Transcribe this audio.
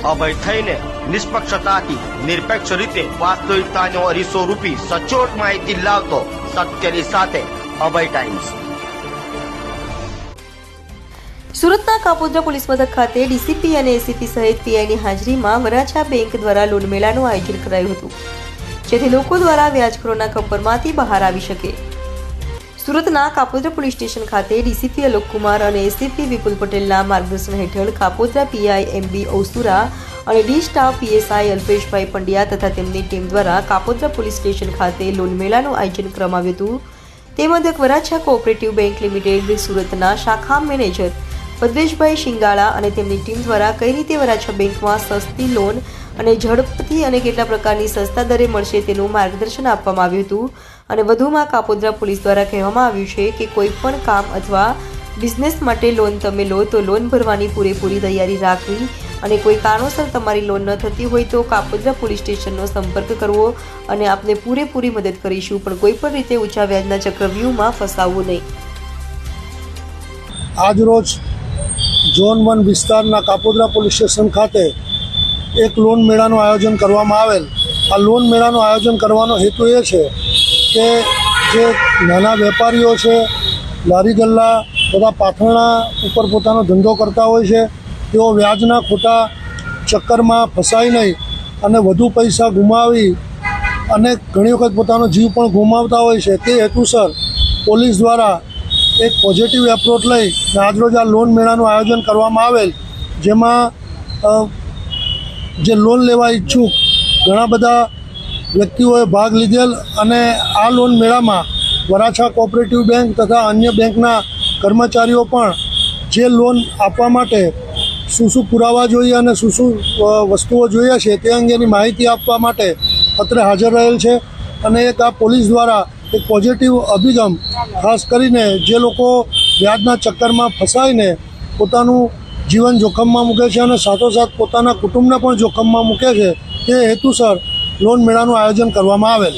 અભય થઈને નિષ્પક્ષતાથી નિરપેક્ષ રીતે વાસ્તવિકતાનો અરીસો રૂપી સચોટ માહિતી લાવતો સત્યની સાથે અભય ટાઈમ્સ। સુરતના કાપોદ્રા પોલીસ મથક ખાતે ડીસીપી અને એસીપી સહિત પીઆઈની હાજરીમાં વરાછા બેંક દ્વારા લોન મેળાનું આયોજન કરાયું હતું, જેથી લોકો દ્વારા વ્યાજખોરોના ખપ્પરમાંથી બહાર આવી શકે। સુરતના કાપોદ્રા પોલીસ સ્ટેશન ખાતે ડીસીપી અલોક કુમાર અને એસીપી વિપુલ પટેલના માર્ગદર્શન હેઠળ કાપોદ્રા પીઆઈ એમબી ઓસુરા અને ડી સ્ટાફ પીએસઆઈ અલ્પેશભાઈ પંડ્યા તથા તેમની ટીમ દ્વારા કાપોદ્રા પોલીસ સ્ટેશન ખાતે લોન મેળાનું આયોજન કરવામાં આવ્યું હતું। તે મુજબ વરાછા કોઓપરેટિવ બેંક લિમિટેડ સુરતના શાખા મેનેજર ભદ્રેશભાઈ શિંગાળા અને તેમની ટીમ દ્વારા કઈ રીતે વરાછા બેંકમાં સસ્તી લોન અને ઝડપથી અને કેટલા પ્રકારની સસ્તા દરે મળશે તેનું માર્ગદર્શન આપવામાં આવ્યું હતું। અને વધુમાં કાપોદ્રા પોલીસ દ્વારા કહેવામાં આવ્યું છે કે કોઈ પણ કામ અથવા બિઝનેસ માટે લોન તમે લો તો લોન ભરવાની પૂરેપૂરી તૈયારી રાખવી અને કોઈ કારણોસર તમારી લોન ન થતી હોય તો કાપોદ્રા પોલીસ સ્ટેશનનો સંપર્ક કરવો અને આપને પૂરેપૂરી મદદ કરીશું, પણ કોઈ પણ રીતે ઊંચા વ્યાજના ચક્રવ્યૂહમાં ફસાવવું નહીં। આજરોજ ઝોન 1 વિસ્તારના કાપોદ્રા પોલીસ સ્ટેશન ખાતે એક લોન મેળાનું આયોજન કરવામાં આવેલ। આ લોન મેળાનું આયોજન કરવાનો હેતુ એ છે કે જે નાના વેપારીઓ છે, લારી ગલ્લા તથા પાથરણા ઉપર પોતાનો ધંધો કરતા હોય છે, તેઓ વ્યાજના ખોટા ચક્કરમાં ફસાય નહીં અને વધુ પૈસા ગુમાવી અને ઘણી વખત પોતાનો જીવ પણ ગુમાવતા હોય છે, તે હેતુસર પોલીસ દ્વારા એક પોઝિટિવ એપ્રોચ લઈ આજરોજ આ લોન મેળાનું આયોજન કરવામાં આવેલ, જેમાં જે લોન લેવા ઈચ્છુક ઘણા બધા વ્યક્તિઓએ ભાગ લીધેલ અને આ લોન મેળામાં વરાછા કોઓપરેટિવ બેંક તથા અન્ય બેંકના કર્મચારીઓ પણ જે લોન આપવા માટે શું પુરાવા જોઈએ અને શું વસ્તુઓ જોઈએ છે તે અંગેની માહિતી આપવા માટે અત્રે હાજર રહેલ છે। અને એક આ પોલીસ દ્વારા એક પોઝિટિવ અભિગમ ખાસ કરીને જે લોકો વ્યાજના ચક્કરમાં ફસાઈને પોતાનું જીવન જોખમમાં મૂકે છે અને સાથોસાથ પોતાના કુટુંબને પણ જોખમમાં મૂકે છે, તે હેતુસર લોન મેળાનું આયોજન કરવામાં આવેલ।